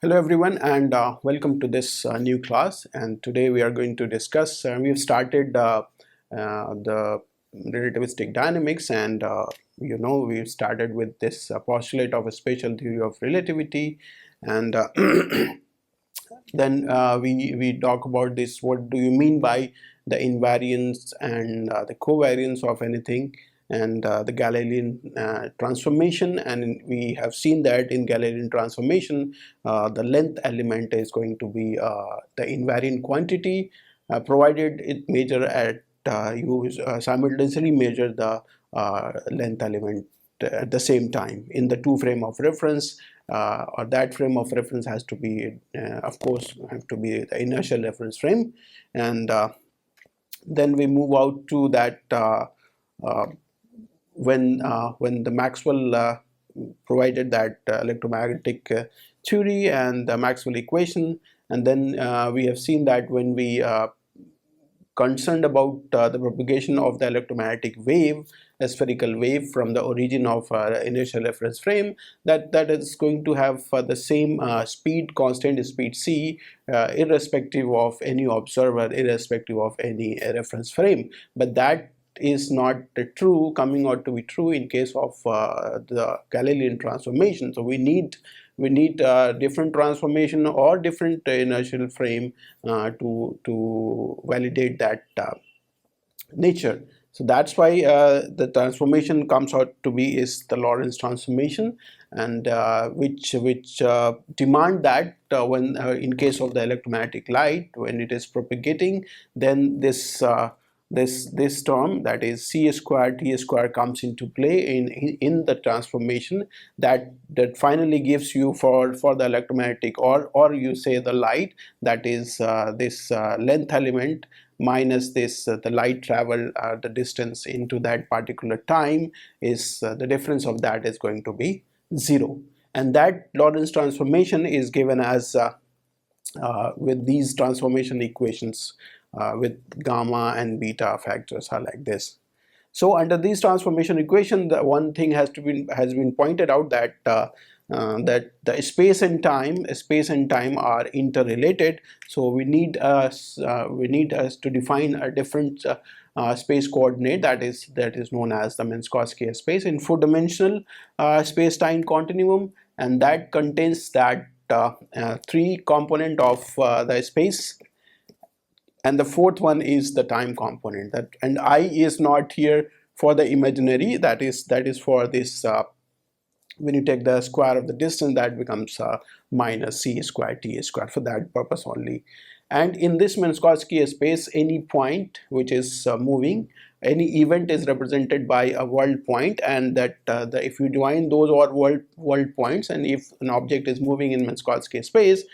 Hello everyone, and welcome to this new class. And today we are going to discuss, we've started the relativistic dynamics, and we've started with this postulate of a special theory of relativity. And then we talk about this, what do you mean by the invariance and the covariance of anything, and the Galilean transformation. And we have seen that in Galilean transformation the length element is going to be the invariant quantity, provided it measure at you simultaneously measure the length element at the same time in the two frame of reference, or that frame of reference has to be of course have to be the inertial reference frame. And then we move out to that uh, when the Maxwell provided that electromagnetic theory and the Maxwell equation. And then we have seen that when we concerned about the propagation of the electromagnetic wave, a spherical wave from the origin of initial reference frame, that is going to have the same speed, constant speed c, irrespective of any observer, irrespective of any reference frame. But that is not true, coming out to be true in case of the Galilean transformation. So we need different transformation or different inertial frame to validate that nature. So that's why the transformation comes out to be is the Lorentz transformation, and which demand that when in case of the electromagnetic light, when it is propagating, then this term, that is c square t square, comes into play in the transformation that finally gives you for the electromagnetic, or you say the light, that is this length element minus this the light travel, the distance into that particular time is the difference of that is going to be 0. And that Lorentz transformation is given as with these transformation equations with gamma and beta factors are like this. So under this transformation equation, the one thing has been pointed out, that that the space and time are interrelated. So we need us to define a different space coordinate, that is known as the Minkowski space in 4-dimensional space-time continuum, and that contains that 3 component of the space, and the fourth one is the time component. That, and I is not here for the imaginary, that is for this when you take the square of the distance, that becomes minus c square t square, for that purpose only. And in this Minkowski space, any point which is moving, any event is represented by a world point, and that if you join those or world points, and if an object is moving in Minkowski space,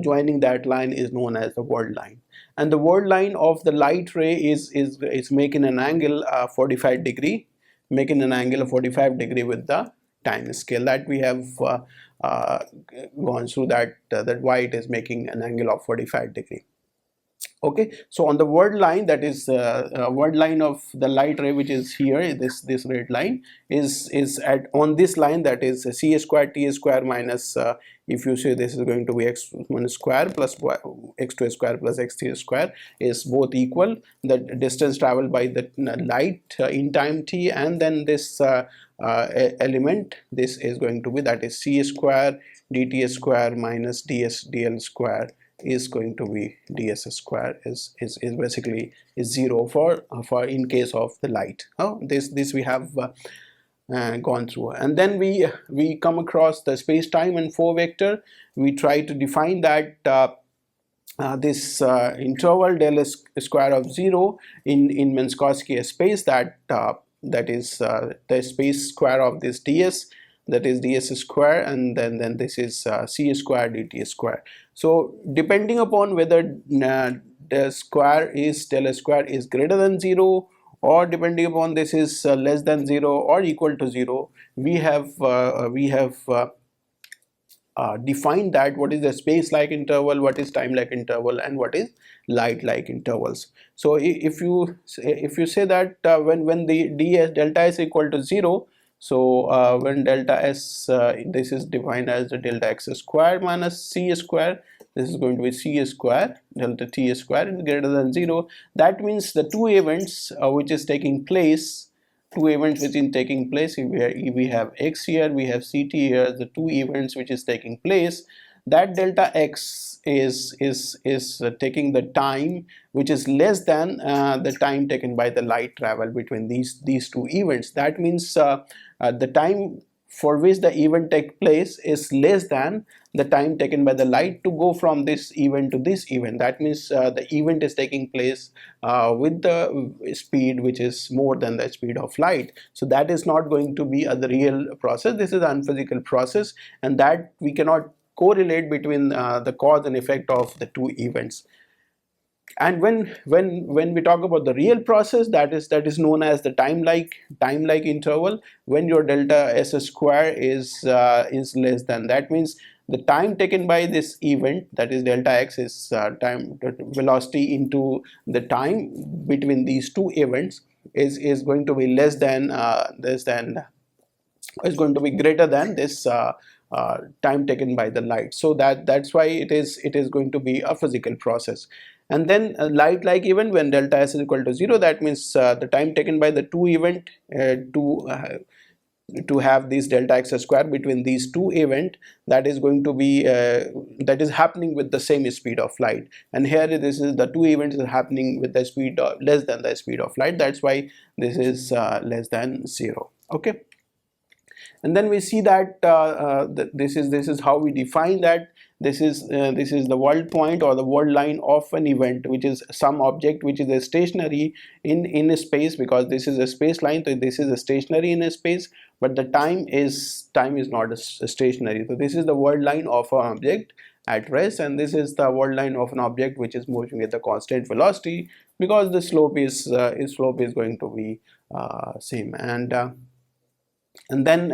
joining that line is known as the world line. And the world line of the light ray is making an angle 45 degree, making an angle of 45 degree with the time scale that we have gone through, that why it is making an angle of 45 degree. Okay, so on the word line, that is word line of the light ray, which is here, this red line is at on this line, that is c square t square minus if you say this is going to be x1 square plus x2 square plus x3 square, is both equal. The distance traveled by the light in time t, and then this element, this is going to be, that is c square dt square minus ds dl square, is going to be ds square, is basically is 0 for in case of the light. This we have gone through. And then we come across the space time and 4 vector. We try to define that this interval del square of 0 in Minkowski space, that is the space square of this ds, that is ds square, and then this is c square dt square. So depending upon whether the square is del square is greater than 0, or depending upon this is less than 0 or equal to 0, we have defined that what is the space like interval, what is time like interval, and what is light like intervals. So if you say that when the ds delta is equal to 0, So when delta s, this is defined as the delta x square minus c square, this is going to be c square delta t square is greater than 0. That means the two events which is taking place, if we have x here, we have ct here, the two events which is taking place, that delta x is taking the time which is less than the time taken by the light travel between these two events. That means the time for which the event takes place is less than the time taken by the light to go from this event to this event. That means the event is taking place with the speed which is more than the speed of light. So that is not going to be the real process. This is an unphysical process, and that we cannot correlate between the cause and effect of the two events. And when we talk about the real process, that is known as the time-like interval, when your delta s square is less than, that means the time taken by this event, that is delta x, is time velocity into the time between these two events is going to be is going to be greater than this time taken by the light. So that's why it is going to be a physical process. And then light like event, when delta s is equal to 0, that means the time taken by the two event to have this delta x square between these two event, that is going to be that is happening with the same speed of light. And here this is the two events are happening with the speed less than the speed of light. That's why this is less than 0. Okay. And then we see that this is how we define that. This is the world point or the world line of an event, which is some object which is a stationary in a space, because this is a space line, so this is a stationary in a space, but the time is not a stationary. So this is the world line of an object at rest, and this is the world line of an object which is moving with a constant velocity, because the slope is going to be same. And then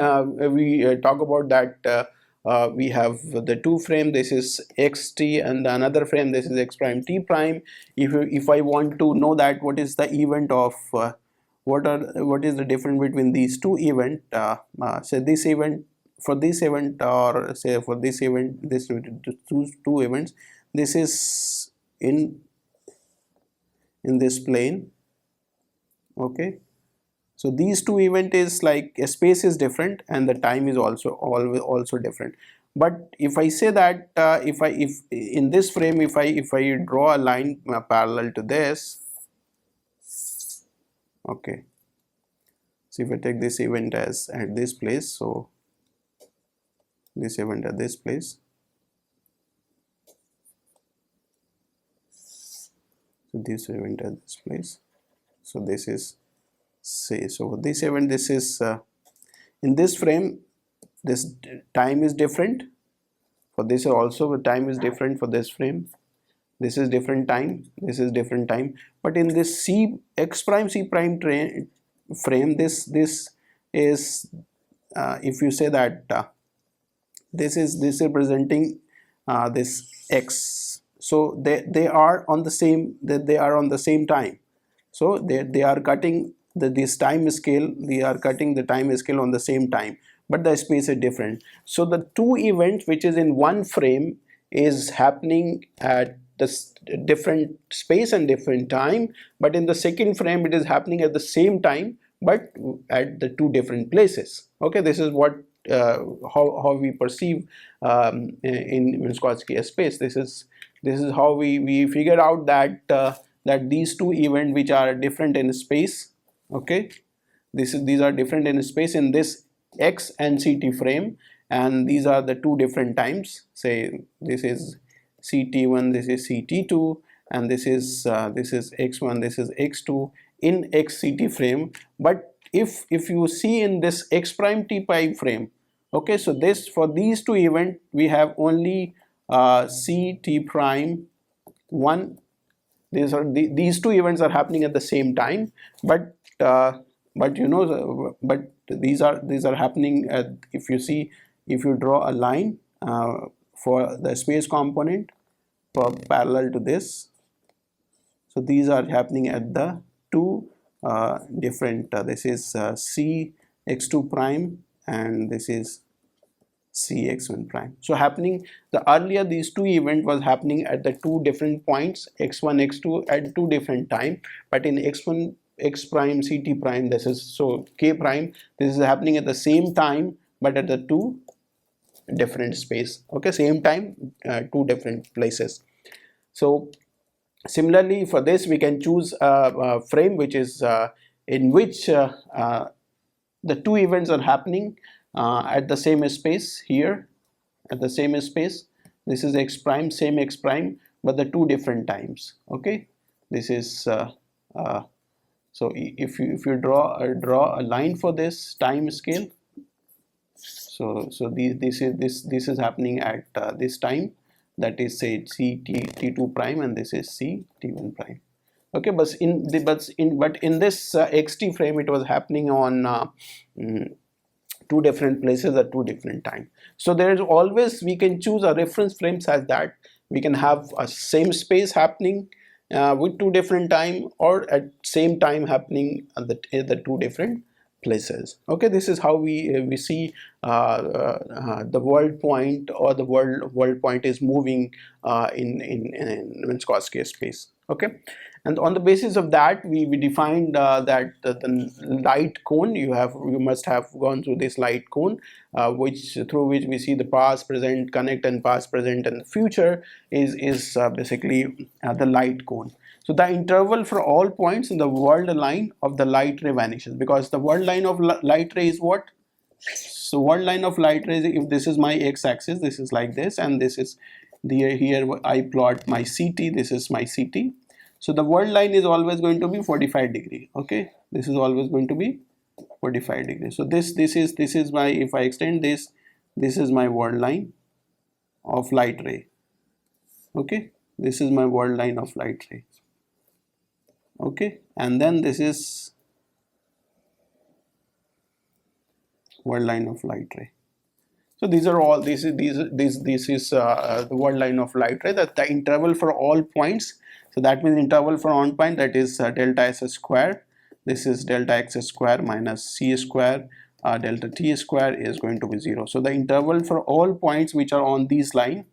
we talk about that we have the two frame, this is xt, and another frame, this is x prime t prime. If I want to know that what is the event of what is the difference between these two event, say this event, for this event, or say for this event, this two events, this is in this plane. Okay. So these two event is like a space is different and the time is also different. But if I say that if in this frame, if I draw a line parallel to this, okay. So if I take this event as at this place, so this event at this place, so this event at this place, so this is, say, so this event, this is in this frame, this time is different. For this also the time is different. For this frame, this is different time, this is different time. But in this x prime c prime frame, this is if you say that this is representing this x, so they are on the same time. So they are cutting this time scale, they are cutting the time scale on the same time, but the space is different. So the two events which is in one frame is happening at this different space and different time, but in the second frame it is happening at the same time but at the two different places. Okay, this is what how we perceive in Minkowski space. This is how we figure out that that these two events which are different in space, okay, these are different in space in this x and ct frame, and these are the two different times. Say this is ct1, this is ct2, and this is x1, this is x2 in xct frame. But if you see in this x prime t prime frame, okay, so this, for these two events we have only ct prime 1. These two events are happening at the same time, but you know, but these are happening at, if you see, if you draw a line for the space component parallel to this, so these are happening at the two different this is c x2 prime, and this is cx1 prime. So happening, the earlier these two event was happening at the two different points x1 x2 at two different time, but in x1 x prime ct prime, this is so k prime, this is happening at the same time but at the two different space. Okay, same time, two different places. So similarly for this we can choose a frame which is in which the two events are happening at the same space. Here at the same space, this is x prime, same x prime, but the two different times. Okay, this is so if you draw a line for this time scale, so this is happening at this time, that is say c t2 prime, and this is c t1 prime. Okay, but in this xt frame it was happening on two different places at two different time. So there is always, we can choose a reference frame such that we can have a same space happening with two different time, or at same time happening at the two different places. Okay, this is how we see the world point, or the world point is moving in Minkowski space. Okay, and on the basis of that we defined that the light cone, you must have gone through this light cone, through which we see the past, present, connect, and past, present, and the future is basically the light cone. So the interval for all points in the world line of the light ray vanishes, because the world line of light ray is what? So world line of light ray, if this is my x-axis, this is like this, and this is here I plot my CT, this is my CT. So the world line is always going to be 45 degree. Okay, this is always going to be 45 degrees. So this is my, if I extend this is my world line of light ray. Okay, this is my world line of light ray. Okay, and then this is world line of light ray. So these are all, this is the world line of light ray, that the interval for all points. So that means interval for on point, that is delta s square. This is delta x square minus c square delta t square is going to be 0. So the interval for all points which are on these line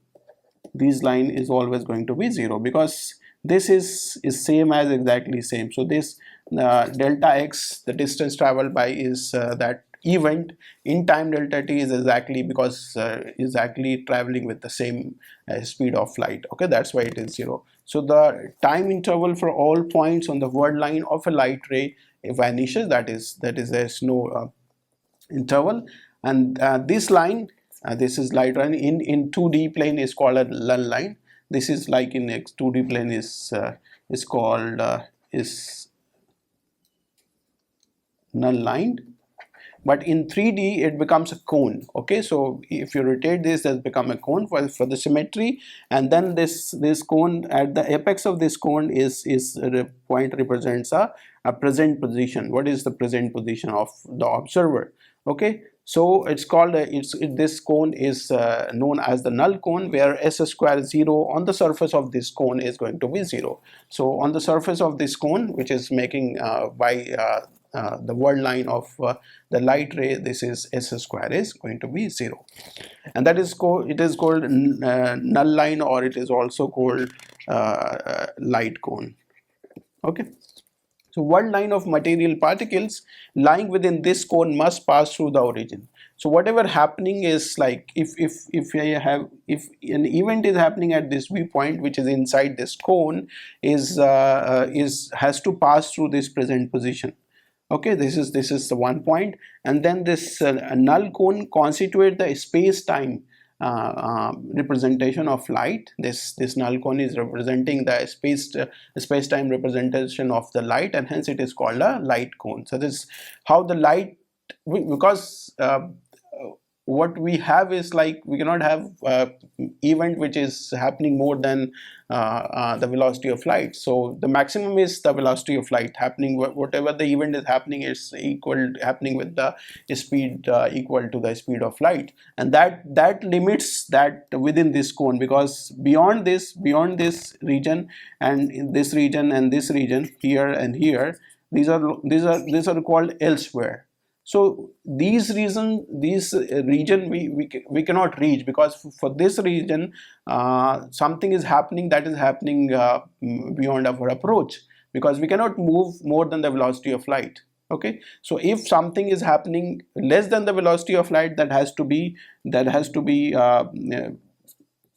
is always going to be 0, because this is same as exactly same. So this delta x, the distance traveled by, is that event in time delta t is exactly, because exactly traveling with the same speed of light. Okay, that's why it is 0. So the time interval for all points on the world line of a light ray vanishes, that is there's no interval. And this line, this is light line in 2D plane is called a null line. This is like in 2D plane is called is null line, but in 3D it becomes a cone. Okay, so if you rotate this, has become a cone for the symmetry, and then this cone, at the apex of this cone is the point represents a present position. What is the present position of the observer? Okay, so it's called this cone is known as the null cone, where s square is 0 on the surface of this cone is going to be 0. So on the surface of this cone, which is making the world line of the light ray, this is s square is going to be 0, and that is called null line, or it is also called light cone. Okay, so world line of material particles lying within this cone must pass through the origin. So whatever happening is, like if an event is happening at this viewpoint which is inside this cone, has to pass through this present position. Okay, this is the one point, and then this null cone constitute the space-time representation of light. This null cone is representing the space-time representation of the light, and hence it is called a light cone. So this is how the light, because what we have is, like, we cannot have event which is happening more than the velocity of light. So the maximum is the velocity of light happening, whatever the event is happening is happening with the speed equal to the speed of light, and that limits that within this cone, because beyond this region, and in this region and this region, here and here, these are called elsewhere. So these region we cannot reach, because for this region something is happening that is happening beyond our approach, because we cannot move more than the velocity of light. Okay, so if something is happening less than the velocity of light, that has to be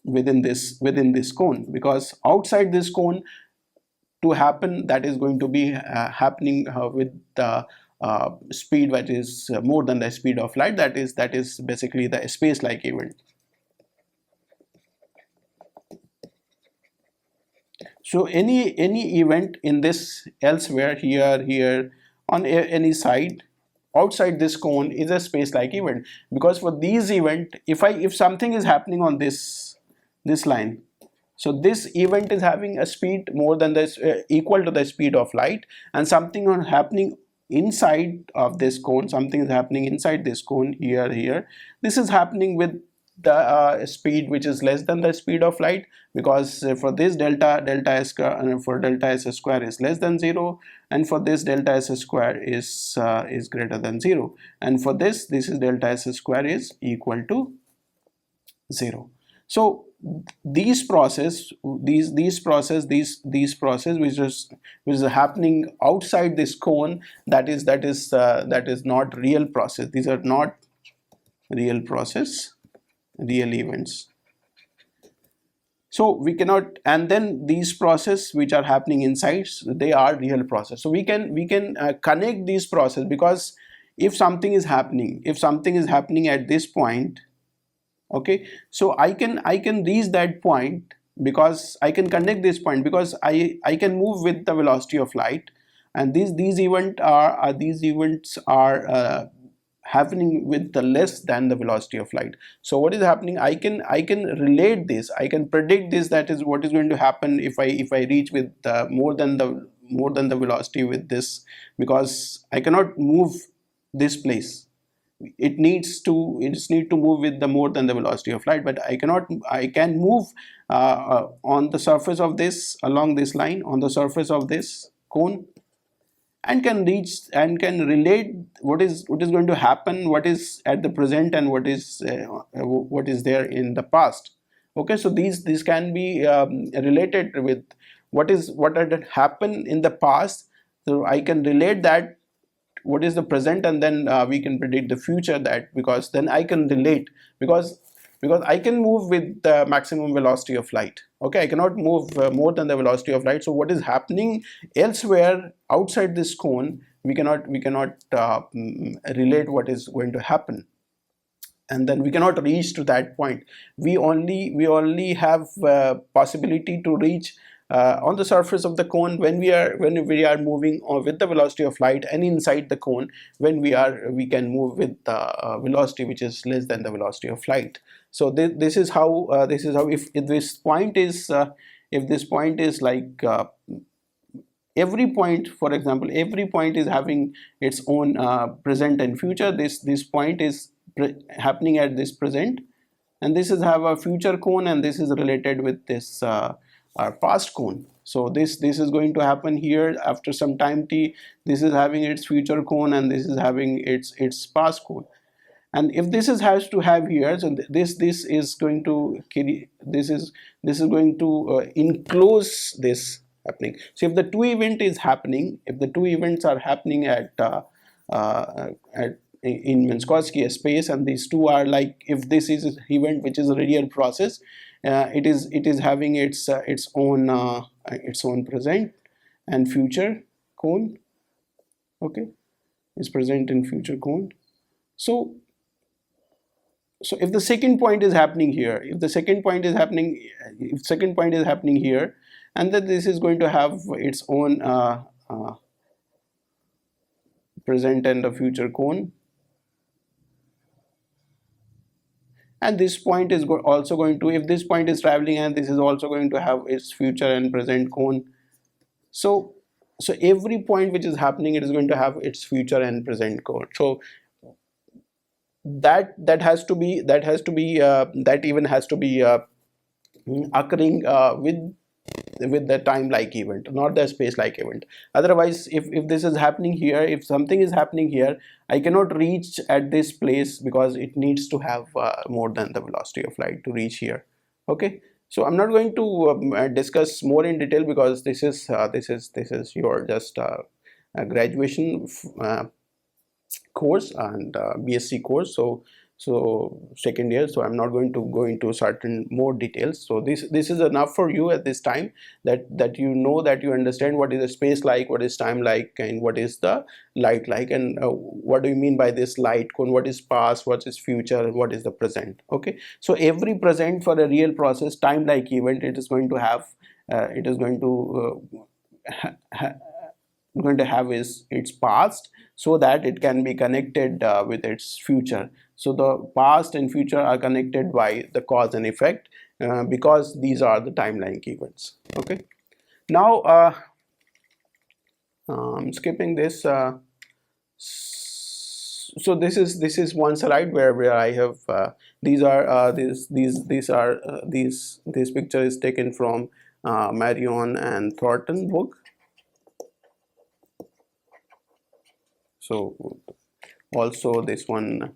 within this cone, because outside this cone to happen, that is going to be happening with the speed that is more than the speed of light. That is basically the space-like event. So any event in this elsewhere, here on any side outside this cone is a space-like event, because for these event, if something is happening on this line, so this event is having a speed more than this equal to the speed of light, and something on happening inside of this cone, something is happening inside this cone here, this is happening with the speed which is less than the speed of light, because for this delta s for delta s square is less than 0, and for this delta s square is greater than 0, and for this is delta s square is equal to 0. So these process which is happening outside this cone, that is not real process. These are not real process, real events. So we cannot, and then these process which are happening inside, they are real process. So we can connect these process, because if something is happening at this point, okay, so I can reach that point, because I can connect this point, because I can move with the velocity of light, and these events are happening with the less than the velocity of light. So what is happening, I can relate this, I can predict this, that is what is going to happen if I reach with more than the velocity with this, because I cannot move this place. It needs to move with the more than the velocity of light, but I can move on the surface of this, along this line, on the surface of this cone, and can reach and can relate what is going to happen, what is at the present, and what is there in the past. Okay, so these can be related with what had happened in the past. So I can relate that what is the present, and then we can predict the future, that because then I can relate, because I can move with the maximum velocity of light. Okay, I cannot move more than the velocity of light. So what is happening elsewhere outside this cone, we cannot relate what is going to happen, and then we cannot reach to that point. We only have possibility to reach on the surface of the cone when we are moving with the velocity of light, and inside the cone when we can move with the velocity which is less than the velocity of light. So this is how if this point is like every point, for example, every point is having its own present and future. This point is happening at this present, and this is have a future cone, and this is related with this past cone. So this is going to happen here after some time t. This is having its future cone, and this is having its past cone. And if this has to have here, so this is going to carry, this is going to enclose this happening. So if the two events are happening at in Minkowski space, and these two are like, if this is an event which is a real process, it is having its own present and future cone. Okay, is present and future cone. So if the second point is happening here, if second point is happening here, and then this is going to have its own present and a future cone, and this point is also going to, if this point is traveling, and this is also going to have its future and present cone. So every point which is happening, it is going to have its future and present cone. So that even has to be occurring with with the time like event, not the space like event. Otherwise, if this is happening here, if something is happening here, I cannot reach at this place because it needs to have more than the velocity of light to reach here. Okay, so I'm not going to discuss more in detail because this is your just a graduation course and BSc course, so second year, so I'm not going to go into certain more details. So this is enough for you at this time, that you know, that you understand what is the space like, what is time like, and what is the light like, and what do you mean by this light cone, what is past, what is future, what is the present. Okay, so every present for a real process time like event, it is going to have going to have is its past, so that it can be connected with its future. So the past and future are connected by the cause and effect, because these are the timeline events. Okay, now skipping this, so this is one slide where I have these are this picture is taken from Marion and Thornton book. So also this one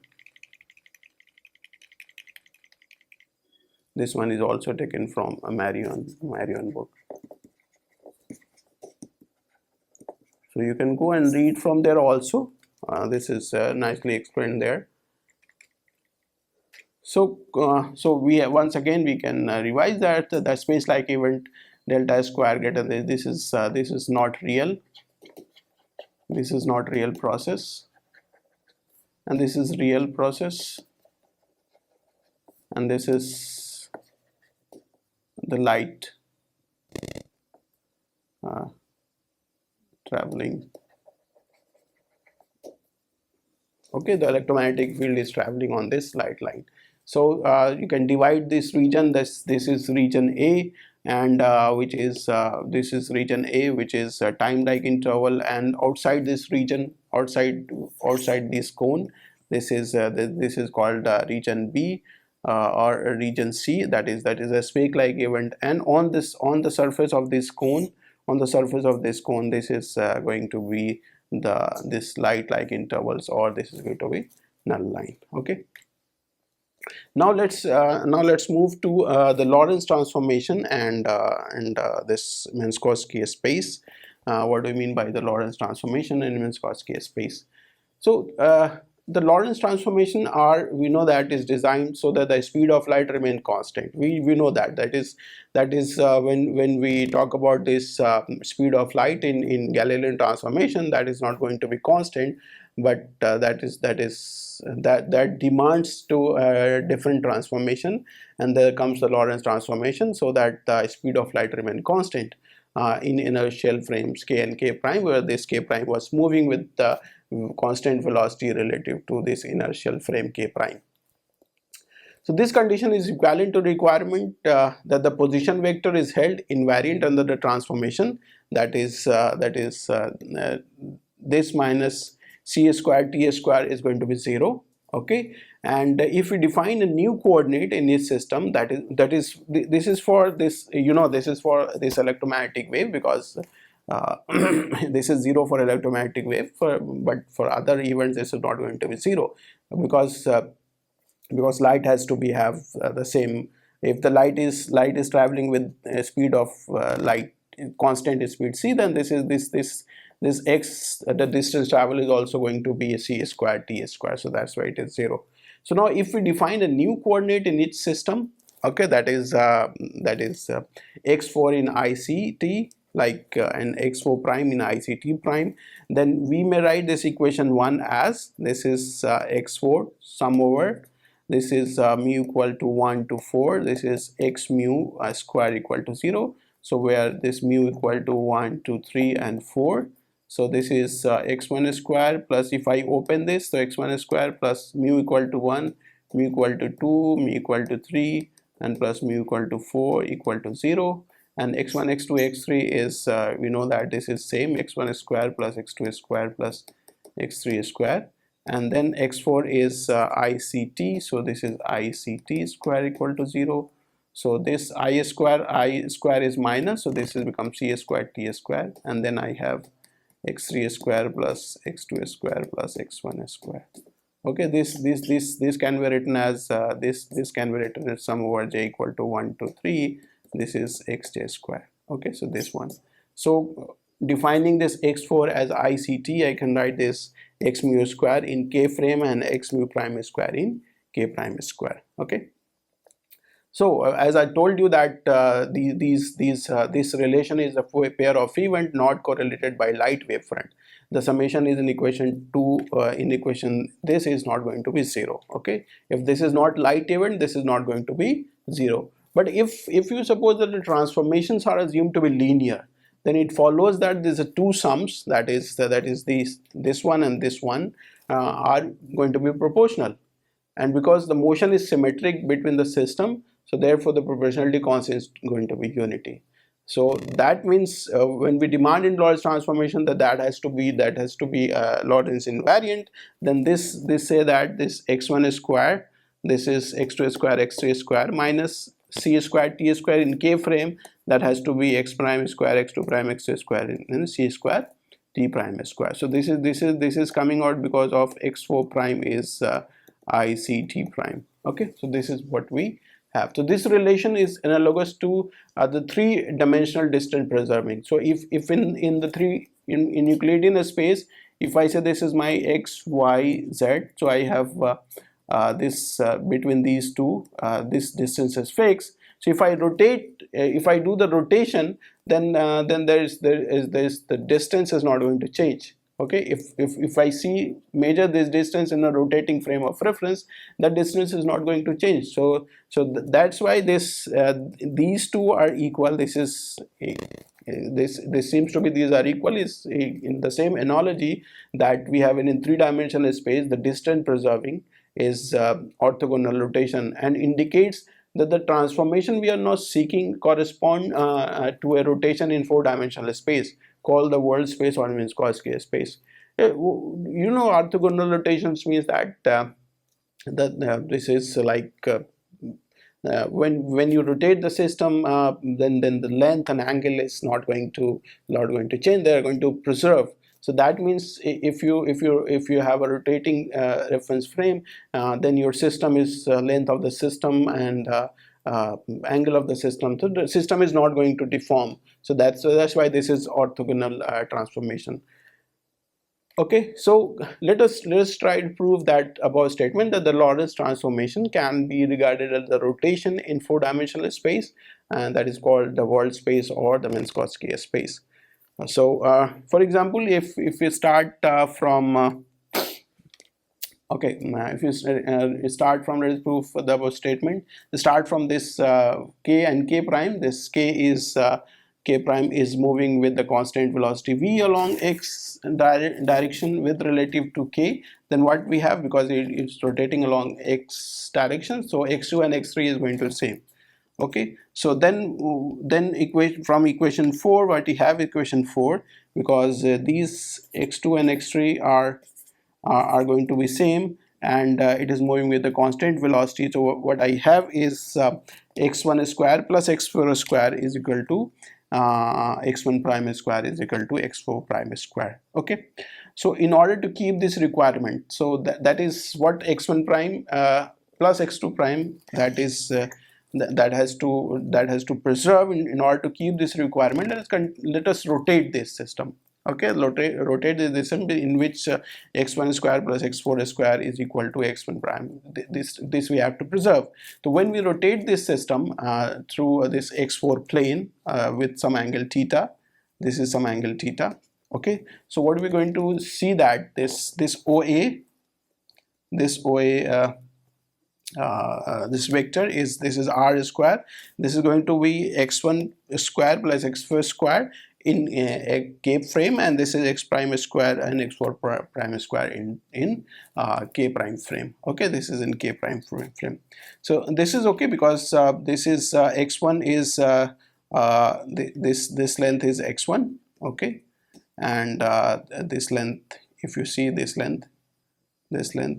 is also taken from a Marion book. So you can go and read from there also. This is nicely explained there. So we have, once again we can revise that the space like event delta square greater than this is not real. This is not real process, and this is real process, and this is the light traveling. Okay, the electromagnetic field is traveling on this light line. So you can divide this region. This is region A, and which is this is region A, which is time like interval, and outside this region, outside this cone, this is called region B, or region C, that is a space like event. And on the surface of this cone, this is going to be this light like intervals, or this is going to be null line. Okay, now let's move to the Lorentz transformation and this Minkowski space. What do you mean by the Lorentz transformation and Minkowski space? So the Lorentz transformation we know that is designed so that the speed of light remain constant. We know that is when we talk about this speed of light in Galilean transformation, that is not going to be constant, but that demands to a different transformation, and there comes the Lorentz transformation so that the speed of light remain constant in inertial frames k and k prime, where this k prime was moving with the constant velocity relative to this inertial frame k prime. So this condition is equivalent to requirement that the position vector is held invariant under the transformation, that is this minus c square t square is going to be 0. Okay, and if we define a new coordinate in this system, this is for this, this is for this electromagnetic wave, because this is 0 for electromagnetic wave, but for other events this is not going to be 0, because light has to have the same. If the light is traveling with a speed of light, constant speed c, then this x, the distance travel is also going to be a c square t square, so that's why it is 0. So now if we define a new coordinate in each system, okay, that is x4 in ICT, like and x4 prime in ICT prime, then we may write this equation 1 as this is x4 sum over, this is mu equal to 1 to 4, this is x mu square equal to 0, so where this mu equal to 1 to 3 and 4, so this is x1 square plus, if I open this, so x1 square plus mu equal to 1, mu equal to 2, mu equal to 3, and plus mu equal to 4 equal to 0, and x1 x2 x3 is we know that this is same, x1 square plus x2 square plus x3 square, and then x4 is ICT, so this is ICT square equal to 0. So this I square is minus, so this will become c square t square, and then I have x3 square plus x2 square plus x1 square. Okay, this can be written as this can be written as sum over j equal to 1 to 3. This is xj square. Okay, so this one. So defining this x4 as ICT, I can write this x mu square in k frame and x mu prime square in k prime square. Okay. So as I told you that this relation is a pair of event not correlated by light wavefront. The summation is in equation 2, in equation this is not going to be 0. Okay, if this is not light event, this is not going to be 0. But if you suppose that the transformations are assumed to be linear, then it follows that these are two sums, that is this one and this one are going to be proportional. And because the motion is symmetric between the system, so therefore the proportionality constant is going to be unity. So that means when we demand in Lorentz transformation that has to be Lorentz invariant, then this say that this x1 square, this is x2 square x3 square minus c square t square in k frame, that has to be x prime square x2 prime x3 square in c square t prime square. So this is coming out because of x4 prime is ICT prime. Okay, so this is what we have. So this relation is analogous to the three-dimensional distance preserving. So if in the in Euclidean space, if I say this is my x, y, z, so I have this between these two, this distance is fixed. So if I rotate, if I do the rotation, then the distance is not going to change. Okay, if I measure this distance in a rotating frame of reference, that distance is not going to change. So that's why these two are equal. This seems to be these are equal is in the same analogy that we have in three-dimensional space. The distance preserving is orthogonal rotation and indicates that the transformation we are now seeking correspond to a rotation in four-dimensional space called the world space or Minkowski space. Orthogonal rotations means that this is like when you rotate the system, then the length and angle is not going to change. They are going to preserve. So that means if you have a rotating reference frame, then your system is length of the system and angle of the system. So the system is not going to deform. So that's why this is orthogonal transformation. Okay, so let us try to prove that above statement, that the Lorentz transformation can be regarded as the rotation in four-dimensional space, and that is called the world space or the Minkowski space. So for example, if we start from if you start from, let us prove the above statement. Start from this k and k prime. This k prime is moving with the constant velocity v along x direction with relative to k. Then what we have, because it's rotating along x direction, so x2 and x3 is going to be same. Okay, so then from equation 4, what we have equation 4, because these x2 and x3 are going to be same, and it is moving with the constant velocity. So what I have is x1 square plus x4 square is equal to x1 prime square is equal to x4 prime square. Okay, so in order to keep this requirement, so that is what x1 prime plus x2 prime, that is that has to preserve in order to keep this requirement. Let us rotate this system. Okay, rotate this system in which x1 square plus x4 square is equal to x1 prime. This we have to preserve. So when we rotate this system through this x4 plane with some angle theta, this is some angle theta. Okay, so what we're going to see that this OA this vector is r square. This is going to be x1 square plus x4 square in a k frame, and this is x prime square and x4 prime square in k prime frame. Okay, this is in k prime frame. So this is okay because this is x1 is this length is x1. Okay, and this length, if you see this length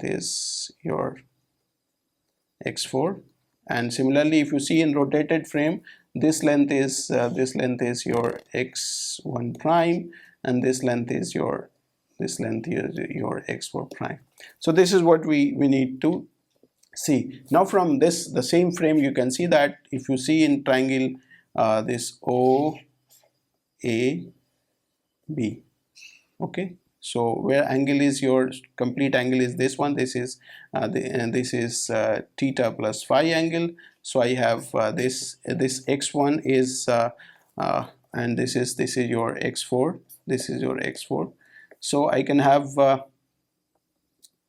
is your x4, And similarly, if you see in rotated frame, this length is your x1 prime, and this length is your x4 prime. So this is what we need to see. Now from this, the same frame, you can see that if you see in triangle this OAB, okay, so where angle is your complete angle is this one, this is theta plus phi angle. So I have this x1 is and this is your x4, so I can have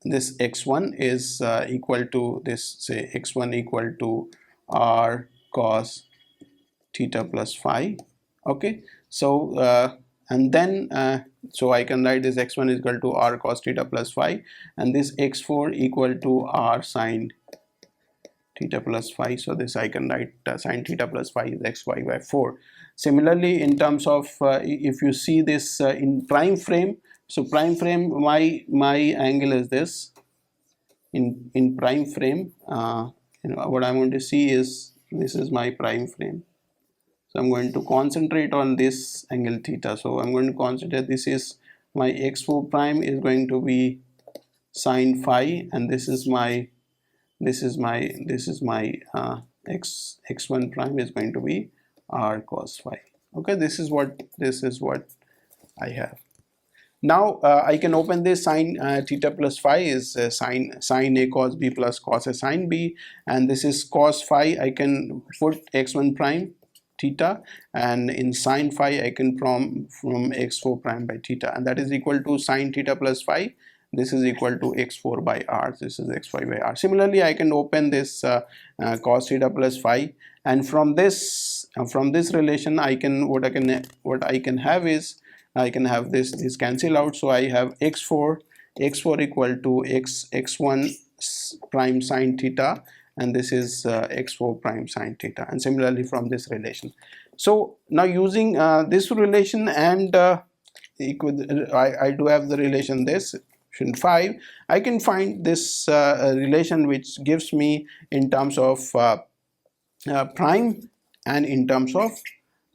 this x1 is equal to this, say x1 equal to r cos theta plus phi, okay. So and then so I can write this x1 is equal to r cos theta plus phi, and this x4 equal to r sin theta plus phi. So this I can write sin theta plus phi is xy by 4. Similarly, in terms of if you see this in prime frame, so prime frame, my angle is this. In prime frame, what I'm going to see is this is my prime frame. So I'm going to concentrate on this angle theta. So I'm going to consider this is my x4 prime is going to be sin phi, and this is my x1 prime is going to be r cos phi. Okay, this is what I have. Now I can open this sin theta plus phi is sin a cos b plus cos a sin b, and this is cos phi. I can put x1 prime theta, and in sin phi I can from x4 prime by theta, and that is equal to sin theta plus phi. This is equal to x4 by r. This is xy by r. Similarly, I can open this cos theta plus phi, and from this relation, I can what I can have is I can have this cancel out. So I have x4 equal to x1 prime sin theta, and this is x4 prime sin theta, and similarly from this relation. So now using this relation, and I do have the relation this 5, I can find this relation which gives me in terms of prime and in terms of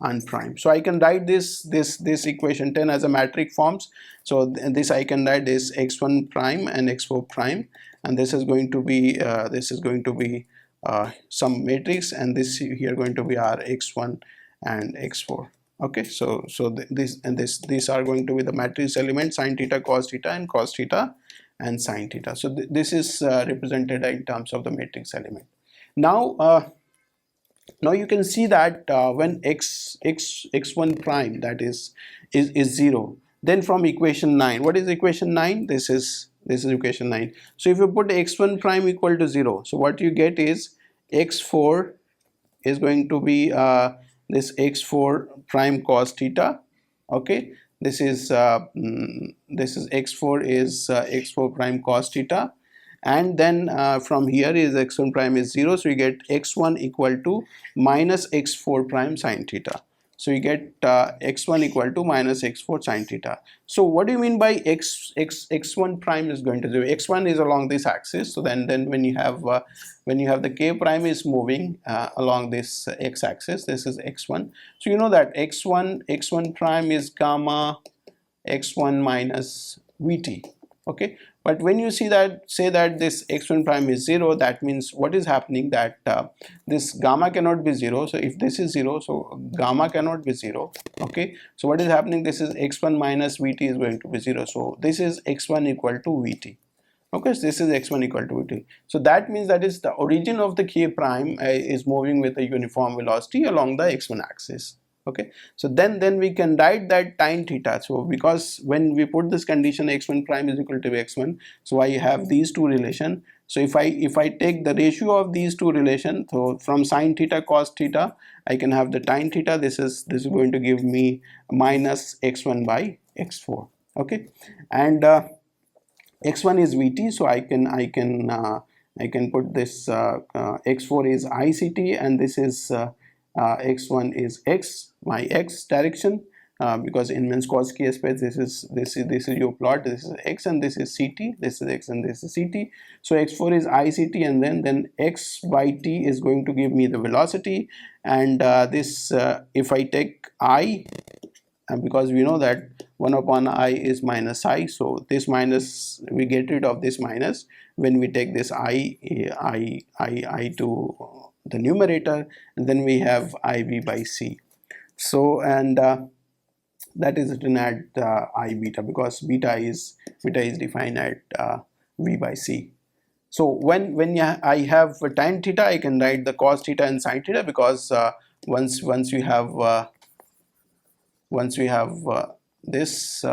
unprime. So I can write this equation 10 as a matrix forms. So this I can write this x1 prime and x4 prime, and this is going to be some matrix, and this here going to be our x1 and x4. Okay, so these are going to be the matrix elements sin theta, cos theta, and cos theta and sin theta. So this is represented in terms of the matrix element. Now you can see that when x1 prime, that is 0, then from equation 9, what is equation 9? This is equation 9. So if you put x1 prime equal to 0, so what you get is x4 is going to be this x4 prime cos theta. Okay, this is x4 is x4 prime cos theta, and then from here is x1 prime is 0, so you get x1 equal to minus x4 prime sin theta. So you get x1 equal to minus x4 sin theta. So what do you mean by x1 prime is going to 0? X1 is along this axis. So then when you have the k prime is moving along this x axis, this is x1. So you know that x1 prime is gamma x1 minus vt. Okay, but when you say that this x1 prime is 0, that means what is happening, that this gamma cannot be 0. So if this is 0, so gamma cannot be 0. Okay, so what is happening, this is x1 minus vt is going to be 0. So this is x1 equal to vt. Okay, so this is x1 equal to vt. So that means that is the origin of the k prime is moving with a uniform velocity along the x1 axis. Okay, so then we can write that tan theta. So because when we put this condition x1 prime is equal to x1, so I have these two relation. So if I take the ratio of these two relation, so from sin theta cos theta, I can have the tan theta. This is going to give me minus x1 by x4. Okay, and x1 is vt, so I can put this x4 is ict, and this is x1 is x, my x direction, because in Minkowski space this is your plot, this is x and this is ct, this is x and this is ct. So x4 is ict, and then x by t is going to give me the velocity, and this if I take I, because we know that 1 upon I is minus I, so this minus, we get rid of this minus when we take this I to the numerator, and then we have IV by C. So and that is written at I beta, because beta is defined at V by C. So when I have tan theta, I can write the cos theta and sin theta, because once you have this,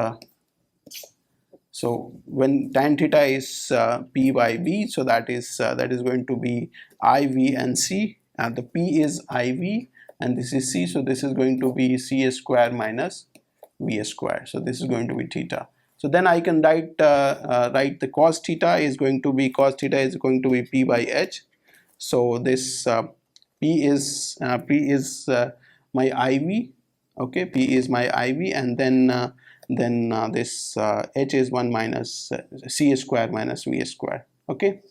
so when tan theta is P by V, so that is going to be IV and C, and the P is IV and this is C, so this is going to be C square minus V square, so this is going to be theta. So then I can write the cos theta is going to be P by H. So this P is my IV, okay, P is my IV, and then this H is 1 minus C square minus V square, okay.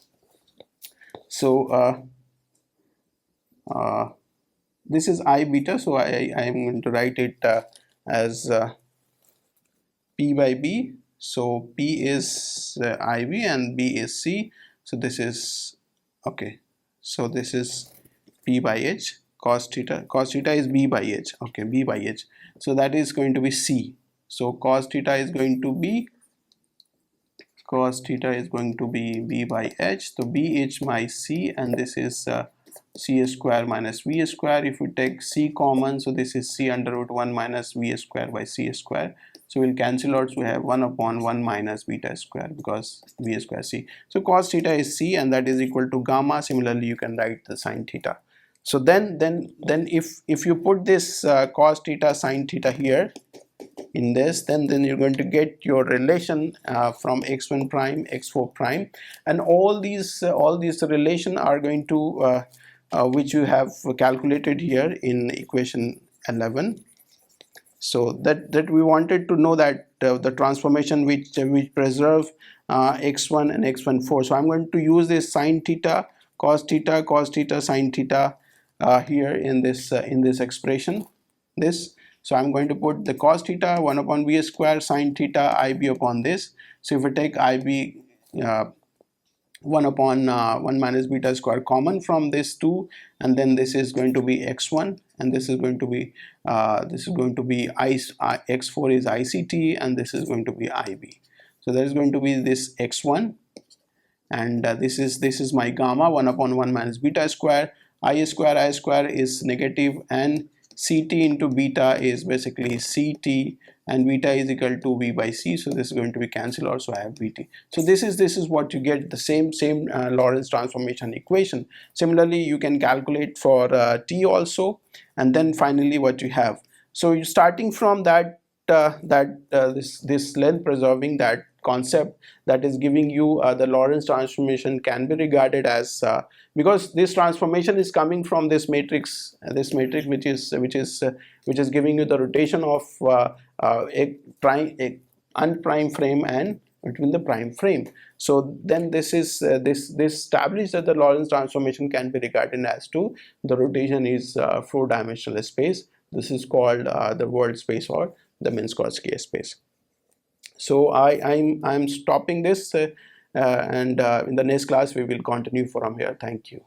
So this is I beta, so I am going to write it as P by B. So P is IV and B is C, so this is okay. So this is P by H. Cos theta is B by H, okay, B by H, so that is going to be C. So cos theta is going to be B by H. So B is my C, and this is C square minus V square. If we take C common, so this is C under root 1 minus V square by C square. So we'll cancel out, so we have 1 upon 1 minus beta square, because V square C. So cos theta is C, and that is equal to gamma. Similarly, you can write the sin theta. So then if you put this cos theta sin theta here in this, then you're going to get your relation from x1 prime x4 prime, and all these relation are going to which you have calculated here in equation 11. So that we wanted to know that the transformation which preserve x1 and x14. So I'm going to use this sin theta, cos theta, sin theta here in this expression. So I'm going to put the cos theta 1 upon V square, sin theta IB upon this. So if we take IB 1 upon 1 minus beta square common from this 2, and then this is going to be x1, and this is going to be x4 is ICT, and this is going to be IB. So there is going to be this x1, and this is my gamma 1 upon 1 minus beta square. I square is negative, and CT into beta is basically CT, and beta is equal to V by C. So this is going to be cancelled out, so I have VT. So this is what you get, the same Lorentz transformation equation. Similarly, you can calculate for T also, and then finally what you have. So you're starting from that this length preserving, that concept that is giving you the Lorentz transformation can be regarded as because this transformation is coming from this matrix which is giving you the rotation of a unprime frame and between the prime frame. So then this established that the Lorentz transformation can be regarded as to the rotation is 4-dimensional space. This is called the world space or the Minkowski space. So I'm stopping this and in the next class we will continue from here. Thank you.